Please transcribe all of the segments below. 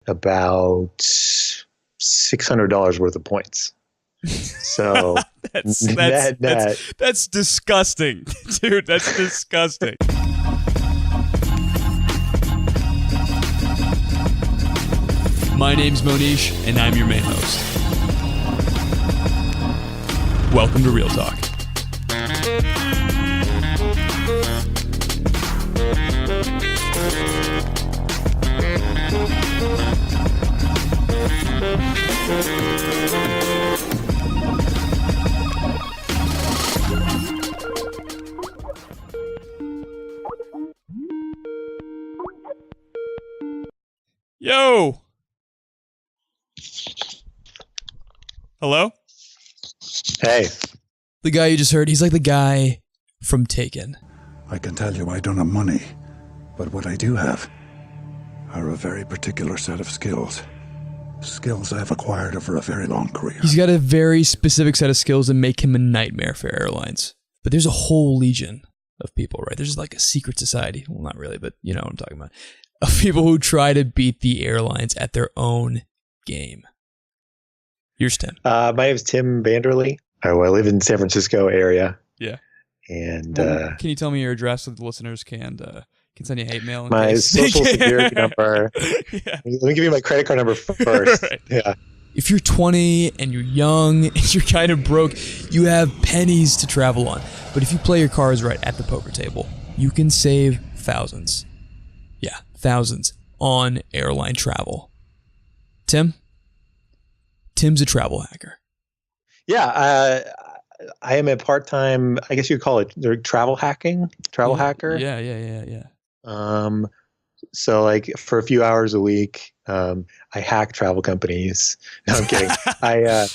about $600 worth of points. So that's disgusting, dude. That's disgusting. My name's Mohnish, and I'm your main host. Welcome to Real Talk. Yo! Hello? Hey. The guy you just heard, he's like the guy from Taken. I can tell you I don't have money, but what I do have are a very particular set of skills. Skills I've acquired over a very long career. He's got a very specific set of skills that make him a nightmare for airlines. But there's a whole legion of people, right? There's like a secret society. Well, not really, but you know what I'm talking about. Of people who try to beat the airlines at their own game. Here's Tim. My name is Tim Vanderlee. I live in San Francisco area. Yeah. And can you tell me your address so the listeners can send you hate mail? My social security number. Yeah. Let me give you my credit card number first. Right. Yeah. If you're 20 and you're young and you're kind of broke, you have pennies to travel on. But if you play your cards right at the poker table, you can save thousands. Yeah, thousands on airline travel. Tim's a travel hacker. Yeah, I am a part-time, I guess you'd call it travel hacker. Yeah. So like for a few hours a week, I hack travel companies. No, I'm kidding. I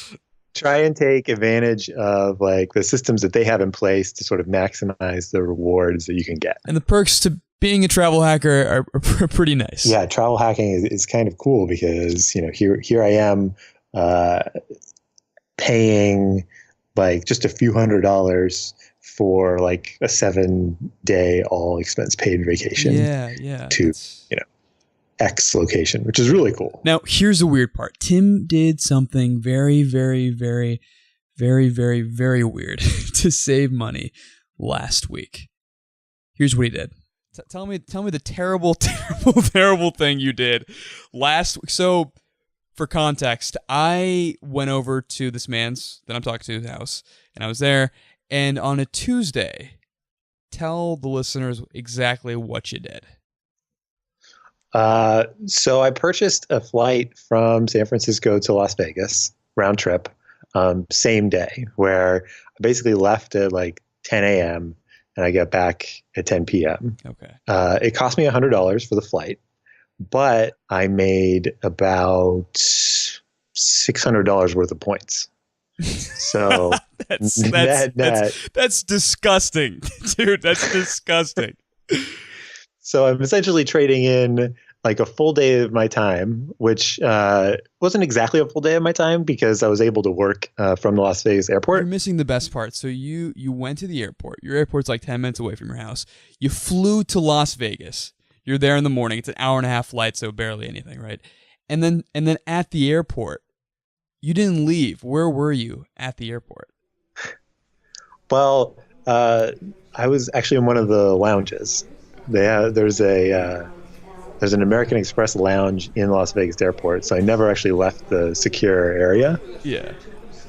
try and take advantage of like the systems that they have in place to sort of maximize the rewards that you can get. And the perks to being a travel hacker are pretty nice. Yeah, travel hacking is kind of cool because, you know, here I am paying like just a few $100s for like a 7-day all expense paid vacation. Yeah. To, X location, which is really cool. Now, here's the weird part. Tim did something very, very, very, very, very, very weird to save money last week. Here's what he did. Tell me the terrible, terrible, terrible thing you did last week. So, for context, I went over to this man's that I'm talking to his house, and I was there. And on a Tuesday, tell the listeners exactly what you did. So I purchased a flight from San Francisco to Las Vegas, round trip, same day, where I basically left at like 10 a.m. and I got back at 10 p.m. Okay. It cost me $100 for the flight, but I made about $600 worth of points. So that's disgusting, dude. That's disgusting. So I'm essentially trading in like a full day of my time, which wasn't exactly a full day of my time because I was able to work from the Las Vegas airport. You're missing the best part. So you went to the airport. Your airport's like 10 minutes away from your house. You flew to Las Vegas. You're there in the morning. It's an hour and a half flight, so barely anything, right? And then at the airport, you didn't leave. Where were you at the airport? Well, I was actually in one of the lounges. There's an American Express lounge in Las Vegas airport, so I never actually left the secure area. Yeah.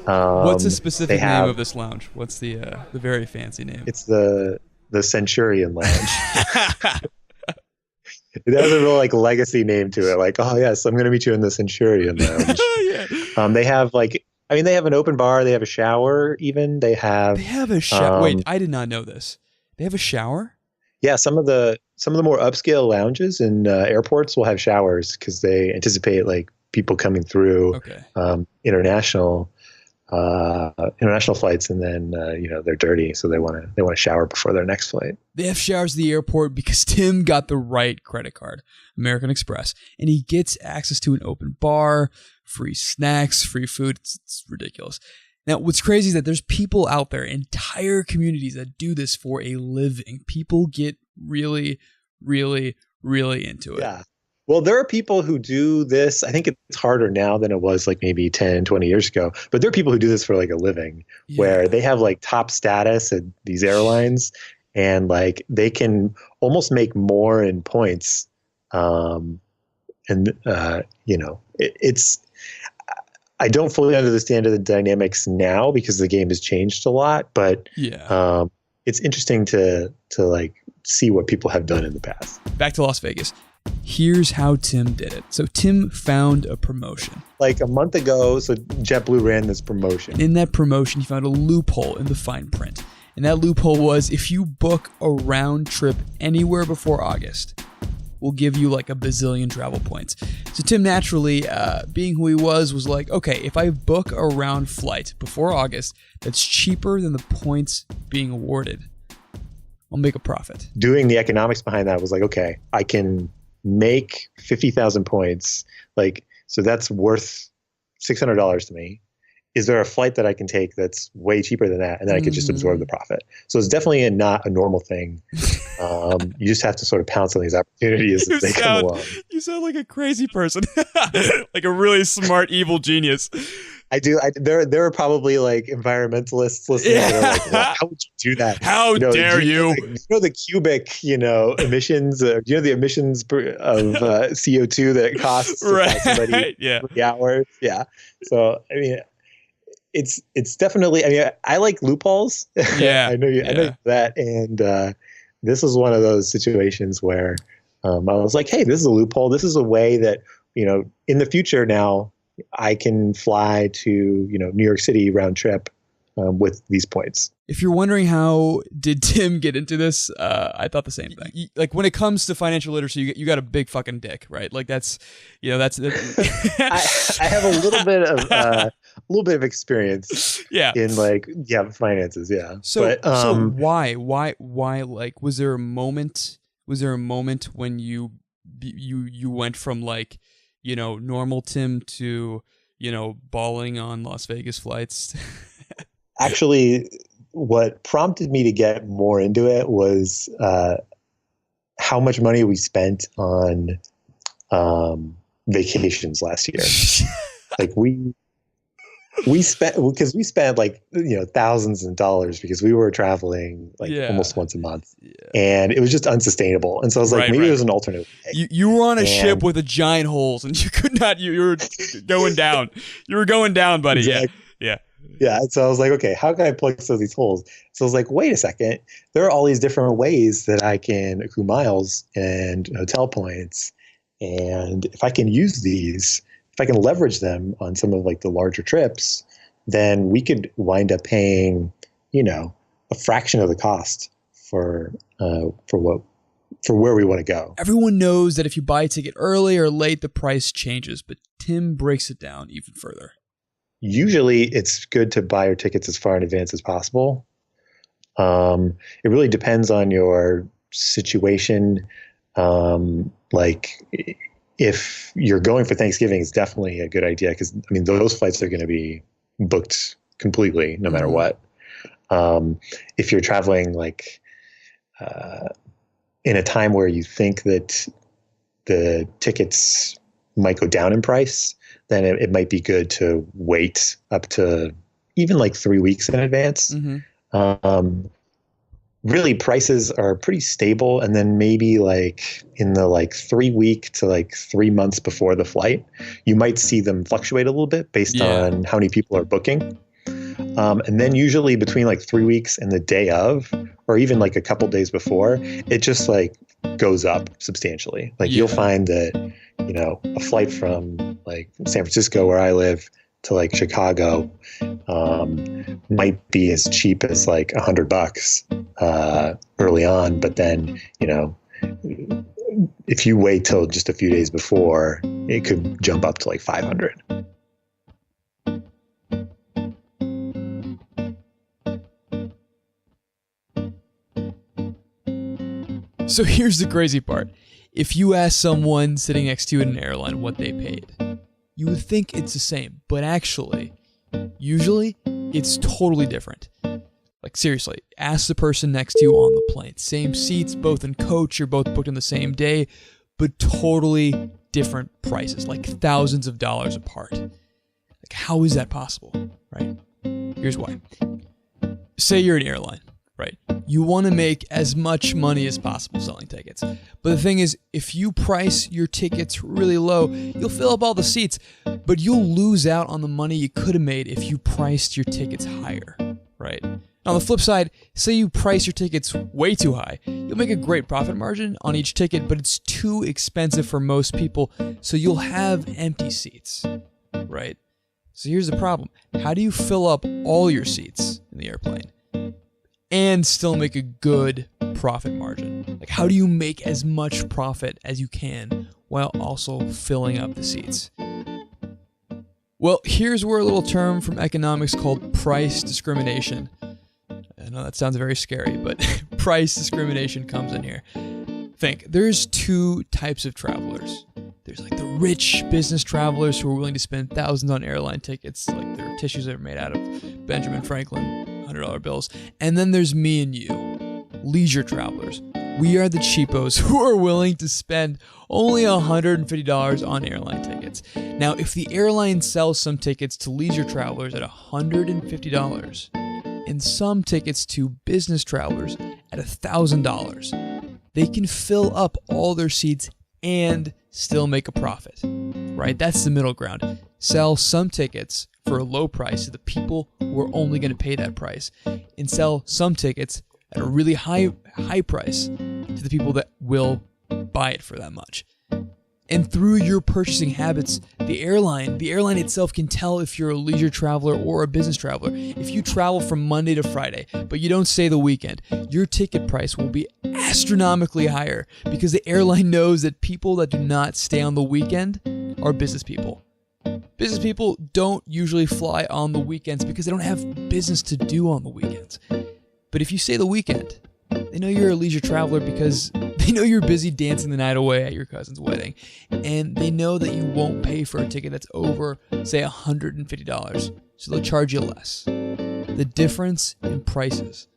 What's the specific name of this lounge? What's the very fancy name? It's the Centurion Lounge. It has a real like legacy name to it. Like, oh yes, I'm going to meet you in the Centurion Lounge. Yeah. They have they have an open bar. They have a shower. Even they have a shower. Wait, I did not know this. They have a shower? Yeah, some of the more upscale lounges in airports will have showers because they anticipate like people coming through international flights, and then they're dirty, so they want to shower before their next flight. They have showers at the airport because Tim got the right credit card, American Express, and he gets access to an open bar, free snacks, free food. It's ridiculous. Now, what's crazy is that there's people out there, entire communities that do this for a living. People get really, really, really into it. Yeah. Well, there are people who do this. I think it's harder now than it was like maybe 10, 20 years ago. But there are people who do this for like a living where they have like top status at these airlines and like they can almost make more in points. It's I don't fully understand the dynamics now because the game has changed a lot, but it's interesting to like see what people have done in the past. Back to Las Vegas. Here's how Tim did it. So Tim found a promotion. Like a month ago, so JetBlue ran this promotion. In that promotion, he found a loophole in the fine print. And that loophole was if you book a round trip anywhere before August, we'll give you like a bazillion travel points. So Tim naturally, being who he was like, okay, if I book a round flight before August that's cheaper than the points being awarded, I'll make a profit. Doing the economics behind that was like, okay, I can make 50,000 points. Like, so that's worth $600 to me. Is there a flight that I can take that's way cheaper than that? And then I can just absorb the profit. So it's definitely not a normal thing. You just have to sort of pounce on these opportunities as they come along. You sound like a crazy person, like a really smart, evil genius. I do. There are probably like environmentalists listening that are like, well, how would you do that? How dare you? The cubic, emissions, the emissions of CO2 that it costs to fly somebody 3 hours. Yeah. So, I mean, it's definitely, I mean, I like loopholes. Yeah. I know that. And this is one of those situations where I was like, hey, this is a loophole. This is a way that, in the future now, I can fly to, New York City round trip with these points. If you're wondering how did Tim get into this, I thought the same thing. Like when it comes to financial literacy, you got a big fucking dick, right? Like that's. I have a little bit of experience. Yeah. In finances. Yeah. So why like was there a moment when you went from like, normal Tim to, balling on Las Vegas flights? Actually, what prompted me to get more into it was how much money we spent on vacations last year. Like we spent like thousands of dollars because we were traveling almost once a month, and it was just unsustainable. And so I was like, maybe there's an alternate way. You were on a ship with a giant holes, and you could not. You were going down. You were going down, buddy. Exactly. Yeah. So I was like, okay, how can I plug some of these holes? So I was like, wait a second. There are all these different ways that I can accrue miles and hotel points, and if I can use these. If I can leverage them on some of like the larger trips, then we could wind up paying, a fraction of the cost for where we want to go. Everyone knows that if you buy a ticket early or late, the price changes, but Tim breaks it down even further. Usually it's good to buy your tickets as far in advance as possible. It really depends on your situation. If you're going for Thanksgiving, it's definitely a good idea because, I mean, those flights are going to be booked completely no matter what. If you're traveling in a time where you think that the tickets might go down in price, then it might be good to wait up to even like 3 weeks in advance. Really, prices are pretty stable, and then maybe like in the 3 week to 3 months before the flight, you might see them fluctuate a little bit based on how many people are booking. And then usually between 3 weeks and the day of, or even a couple days before, it just goes up substantially. You'll find that a flight from San Francisco, where I live, to Chicago might be as cheap as $100 early on, but then if you wait till just a few days before, it could jump up to 500. So here's the crazy part. If you ask someone sitting next to you in an airline what they paid, you would think it's the same, but actually, usually, it's totally different. Seriously, ask the person next to you on the plane. Same seats, both in coach, you're both booked on the same day, but totally different prices, like thousands of dollars apart. Like, how is that possible, right? Here's why. Say you're an airline, right? You want to make as much money as possible selling tickets. But the thing is, if you price your tickets really low, you'll fill up all the seats, but you'll lose out on the money you could have made if you priced your tickets higher, right? On the flip side, say you price your tickets way too high. You'll make a great profit margin on each ticket, but it's too expensive for most people, so you'll have empty seats, right? So here's the problem. How do you fill up all your seats in the airplane and still make a good profit margin? Like, how do you make as much profit as you can while also filling up the seats? Well, here's where a little term from economics called price discrimination. I know that sounds very scary, but price discrimination comes in here. Think, there's two types of travelers. There's like the rich business travelers who are willing to spend thousands on airline tickets, like their tissues are made out of Benjamin Franklin $100 bills. And then there's me and you, leisure travelers. We are the cheapos who are willing to spend only $150 on airline tickets. Now, if the airline sells some tickets to leisure travelers at $150 and some tickets to business travelers at $1,000, they can fill up all their seats and still make a profit, right? That's the middle ground. Sell some tickets for a low price to the people who are only going to pay that price, and sell some tickets at a really high price to the people that will buy it for that much. And through your purchasing habits, the airline itself can tell if you're a leisure traveler or a business traveler. If you travel from Monday to Friday, but you don't stay the weekend, your ticket price will be astronomically higher because the airline knows that people that do not stay on the weekend are business people. Business people don't usually fly on the weekends because they don't have business to do on the weekends. But if you stay the weekend, they know you're a leisure traveler because they know you're busy dancing the night away at your cousin's wedding. And they know that you won't pay for a ticket that's over, say, $150. So they'll charge you less. The difference in prices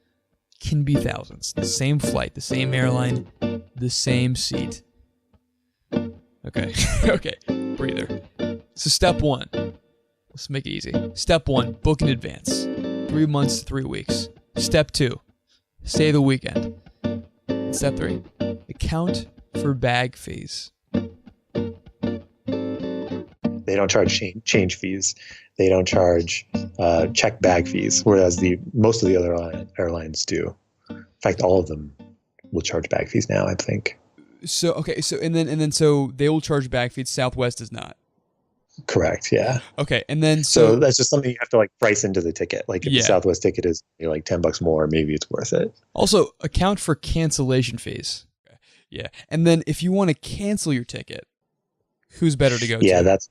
can be thousands. The same flight, the same airline, the same seat. Okay, okay, breather. So step one, let's make it easy. Step one, book in advance. 3 months to 3 weeks. Step two, stay the weekend. Step three, account for bag fees. They don't charge change fees. They don't charge check bag fees, whereas most of the other airlines do. In fact, all of them will charge bag fees now, I think. So okay, so and then so they will charge bag fees. Southwest does not. Correct. Yeah. Okay, and then so that's just something you have to like price into the ticket. Like if the Southwest ticket is like $10 more, maybe it's worth it. Also, account for cancellation fees. Okay. Yeah, and then if you want to cancel your ticket, who's better to go to? Yeah, that's.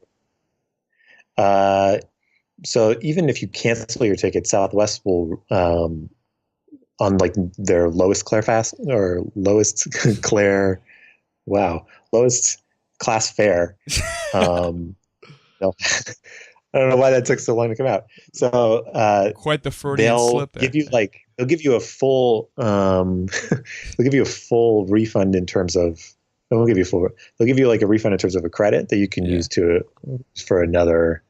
So even if you cancel your ticket, Southwest will on like their lowest class fare. I don't know why that took so long to come out. So quite the Freudian slip there. They'll give you a full refund in terms of they'll give you like a refund in terms of a credit that you can use for another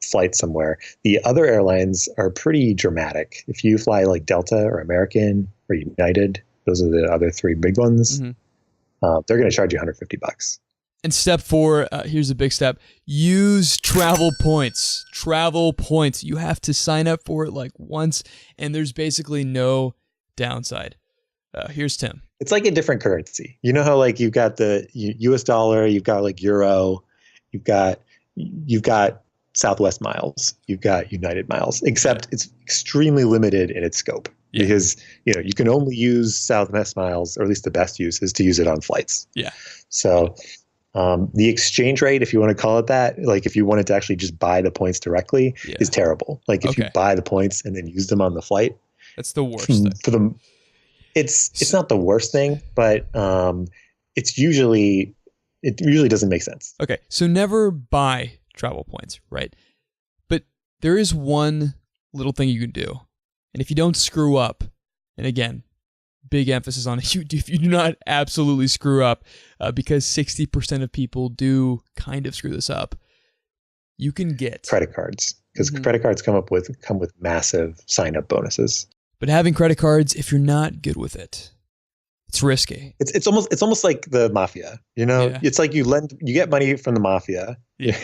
flight somewhere. The other airlines are pretty dramatic. If you fly like Delta or American or United, those are the other three big ones. Mm-hmm. They're going to charge you $150. And step four, here's a big step. Use travel points. Travel points. You have to sign up for it like once, and there's basically no downside. Here's Tim. It's like a different currency. You know how like you've got the US dollar, you've got like euro, you've got Southwest miles, you've got United miles, except it's extremely limited in its scope because you can only use Southwest miles, or at least the best use is to use it on flights. Yeah. So the exchange rate, if you want to call it that, like if you wanted to actually just buy the points directly, is terrible. Like if you buy the points and then use them on the flight, that's the worst thing. For them, it's not the worst thing, but it usually doesn't make sense. Okay, so never buy travel points, right? But there is one little thing you can do, and if you don't screw up, and again, big emphasis on if you do not absolutely screw up, because 60% of people do kind of screw this up, you can get credit cards, because credit cards come with massive sign-up bonuses. But having credit cards, if you're not good with it, it's risky. It's almost like the mafia, you know. Yeah. It's like you get money from the mafia. Yeah.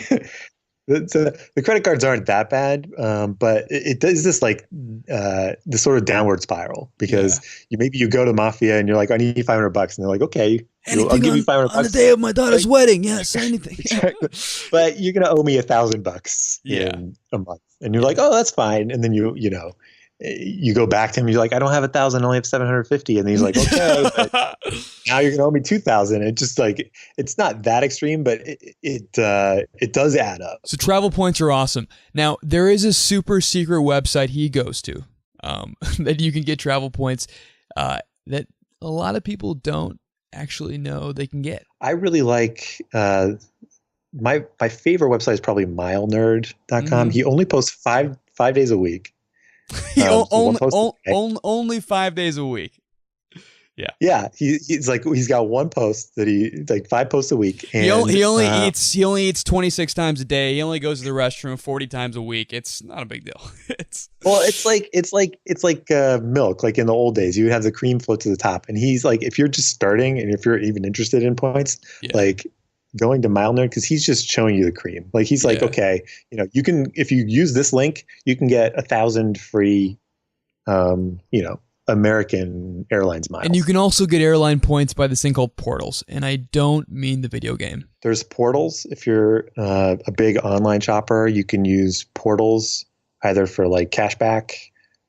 The credit cards aren't that bad, but it does this like this sort of downward spiral, because you go to mafia and you're like, I need $500, and they're like, okay, I'll give you $500 on the day of my daughter's wedding. Yes, anything. But you're gonna owe me $1,000 in a month, and you're like, oh, that's fine. And then you go back to him, you're like, I don't have 1,000, I only have 750. And he's like, okay, but now you're gonna owe me 2,000. It's just like, it's not that extreme, but it does add up. So travel points are awesome. Now, there is a super secret website he goes to that you can get travel points that a lot of people don't actually know they can get. I really like my favorite website is probably milenerd.com. He only posts five days a week. Only 5 days a week. Yeah. He's got one post that he like 5 posts a week. And, he only eats 26 times a day. He only goes to the restroom 40 times a week. It's not a big deal. It's like milk. Like in the old days, you would have the cream float to the top. And he's like, if you're just starting and if you're even interested in points, like going to MileNerd, because he's just showing you the cream. Like he's like, okay, you can, if you use this link, you can get 1,000 free, American Airlines miles. And you can also get airline points by this thing called portals. And I don't mean the video game. There's portals. If you're a big online shopper, you can use portals either for like cashback,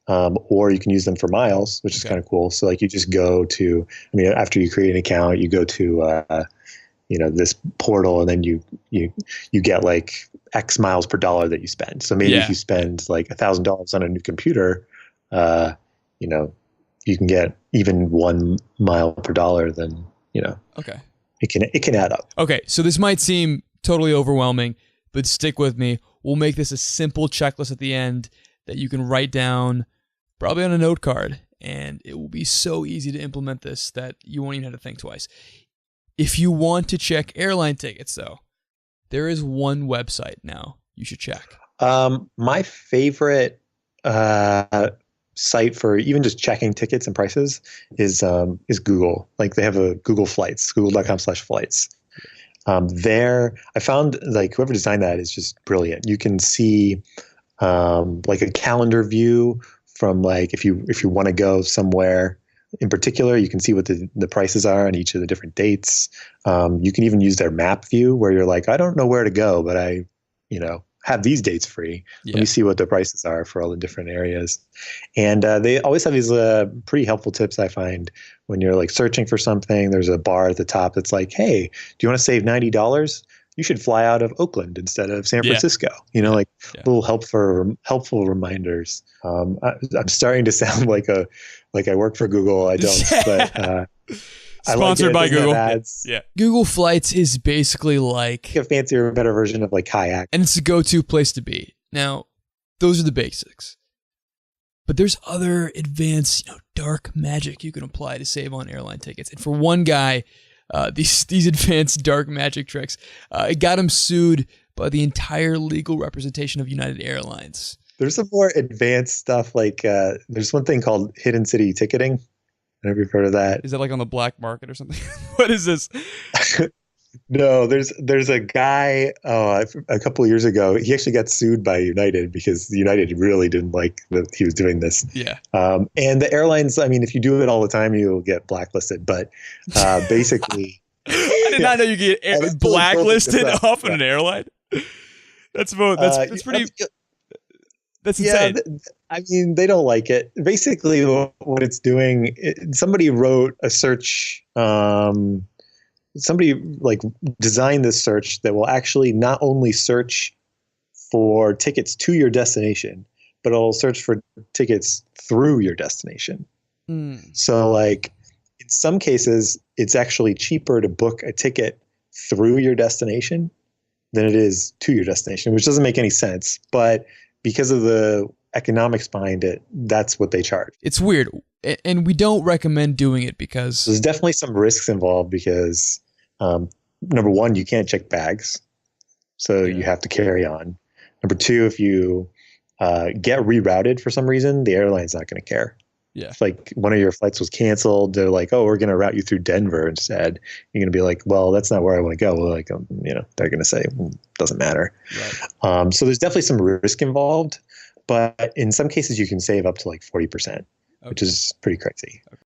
or you can use them for miles, which is kind of cool. So like you just go to, after you create an account, you go to, this portal, and then you get like X miles per dollar that you spend. So maybe if you spend like $1,000 on a new computer, you can get even 1 mile per dollar. Then okay, it can add up. Okay, so this might seem totally overwhelming, but stick with me. We'll make this a simple checklist at the end that you can write down, probably on a note card, and it will be so easy to implement this that you won't even have to think twice. If you want to check airline tickets, though, there is one website now you should check. My favorite site for even just checking tickets and prices is Google. Like they have a Google Flights, google.com/flights. There, I found like whoever designed that is just brilliant. You can see like a calendar view from like if you want to go somewhere in particular, you can see what the prices are on each of the different dates. You can even use their map view where you're like, I don't know where to go, but I have these dates free. Let me see what the prices are for all the different areas. And they always have these pretty helpful tips, I find, when you're like searching for something. There's a bar at the top that's like, hey, do you want to save $90? You should fly out of Oakland instead of San Francisco. Little helpful reminders. I'm starting to sound like I work for Google. I don't, but sponsored by Google. Yeah. Google Flights is basically like a fancier, better version of like Kayak. And it's a go-to place to be. Now, those are the basics. But there's other advanced, dark magic you can apply to save on airline tickets. And for one guy, these advanced dark magic tricks, it got him sued by the entire legal representation of United Airlines. There's some more advanced stuff, like there's one thing called hidden city ticketing. I don't know if you've heard of that. Is that like on the black market or something? What is this? No, there's a guy a couple of years ago. He actually got sued by United because United really didn't like that he was doing this. Yeah. And the airlines, if you do it all the time, you'll get blacklisted. But basically, I did not know you get blacklisted off an airline. That's pretty. That's insane. Yeah, they don't like it. Basically, what it's doing, somebody wrote a search. Somebody like designed this search that will actually not only search for tickets to your destination, but it'll search for tickets through your destination. So like in some cases, it's actually cheaper to book a ticket through your destination than it is to your destination, which doesn't make any sense. But because of the economics behind it, that's what they charge. It's weird. And we don't recommend doing it because there's definitely some risks involved because number one, you can't check bags. So you have to carry on. Number two, if you get rerouted for some reason, the airline's not going to care. Yeah. If like one of your flights was canceled, they're like, oh, we're going to route you through Denver instead. You're going to be like, well, that's not where I want to go. Well, like, they're going to say, doesn't matter. Right. So there's definitely some risk involved, but in some cases you can save up to like 40%, which is pretty crazy. Okay.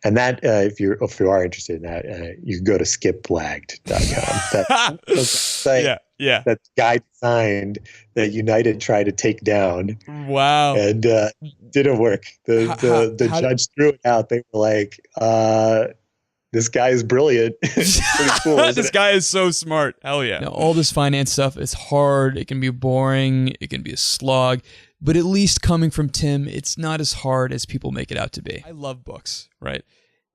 And that, if you are interested in that, you can go to skiplagged.com. That's that guy designed that United tried to take down. Wow. And didn't work. The judge threw it out. They were like, this guy is brilliant. Pretty cool. This guy is so smart. Hell yeah. Now, all this finance stuff is hard. It can be boring. It can be a slog. But at least coming from Tim, it's not as hard as people make it out to be. I love books, right?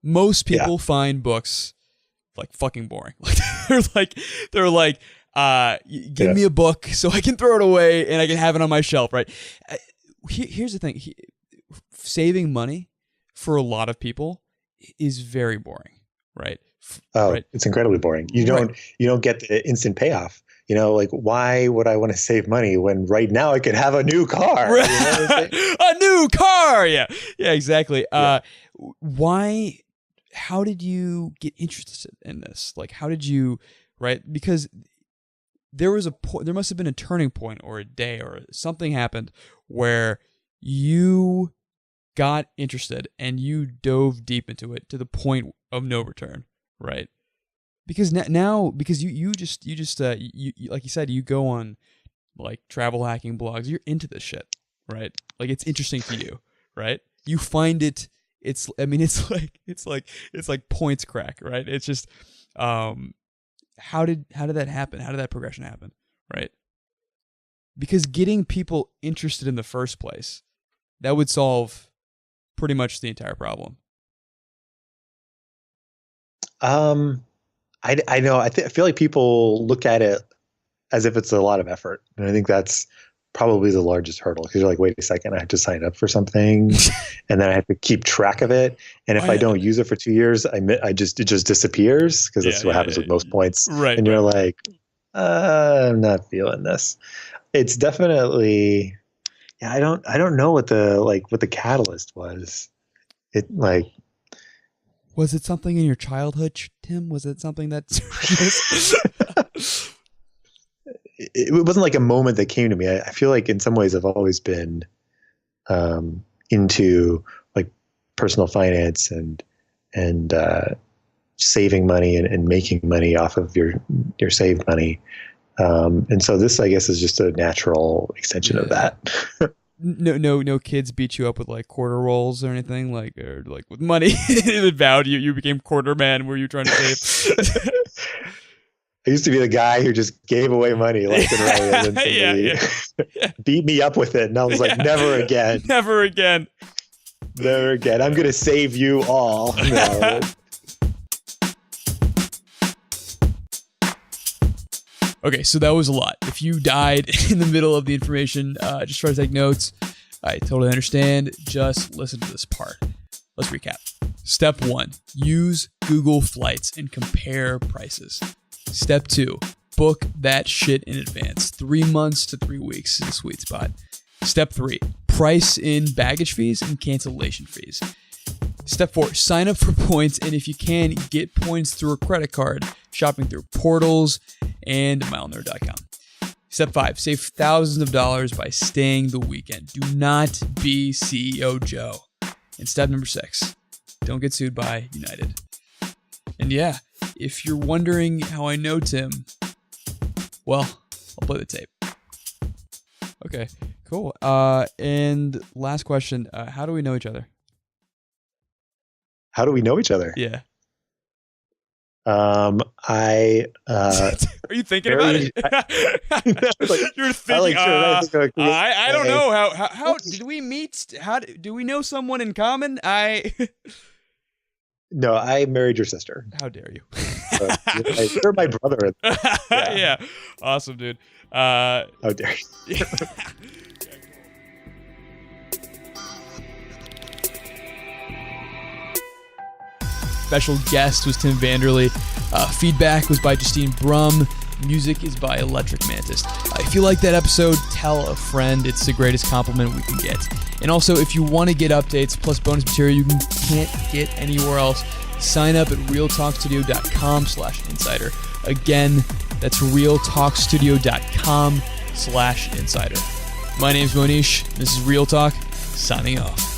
Most people find books like fucking boring. They're like, give me a book so I can throw it away and I can have it on my shelf, right? Here's the thing. Saving money for a lot of people is very boring, right? Right? It's incredibly boring. You don't get the instant payoff. Like, why would I want to save money when right now I could have a new car? Right. A new car. Yeah, exactly. Why? How did you get interested in this? Like, how did you, right? Because there must have been a turning point or a day or something happened where you got interested and you dove deep into it to the point of no return, right? Because now, because you just like you said, you go on like travel hacking blogs. You're into this shit, right? Like it's interesting to you, right? You find it. It's like points crack, right? It's just, how did that happen? How did that progression happen, right? Because getting people interested in the first place, that would solve pretty much the entire problem. I know. I feel like people look at it as if it's a lot of effort, and I think that's probably the largest hurdle because you're like, wait a second, I have to sign up for something, and then I have to keep track of it, and if I don't use it for 2 years, it just disappears because that's what happens with most points, right? And you're like, I'm not feeling this. It's definitely, I don't know what the catalyst was. Was it something in your childhood, Tim? Was it something that... It wasn't like a moment that came to me. I feel like in some ways I've always been into like personal finance and saving money and making money off of your saved money. And so this, I guess, is just a natural extension of that. No kids beat you up with like quarter rolls or anything or with money that vowed you became quarter man. Were you trying to save? I used to be the guy who just gave away money left and right, and then somebody beat me up with it, and I was like, never again. Never again. Never again. I'm going to save you all. No. Okay, so that was a lot. If you died in the middle of the information, just try to take notes. I totally understand. Just listen to this part. Let's recap. Step 1, use Google Flights and compare prices. Step 2, book that shit in advance. 3 months to 3 weeks is a sweet spot. Step 3, price in baggage fees and cancellation fees. Step 4, sign up for points, and if you can, get points through a credit card, shopping through portals and milenerd.com. Step 5, save thousands of dollars by staying the weekend. Do not be CEO Joe. And step number 6, don't get sued by United. And yeah, if you're wondering how I know Tim, well, I'll play the tape. Okay, cool. And last question, how do we know each other? How do we know each other? Yeah. Are you thinking about it? You're thinking. I don't know how did we meet? How do we know someone in common? No, I married your sister. How dare you? You're my brother. Yeah. Awesome, dude. How dare you? Special guest was Tim Vanderlee. Feedback was by Justine Brum. Music is by Electric Mantis. If you like that episode, tell a friend. It's the greatest compliment we can get. And also, if you want to get updates plus bonus material you can't get anywhere else, sign up at realtalkstudio.com/insider. Again, that's realtalkstudio.com/insider. My name's Mohnish. This is Real Talk, signing off.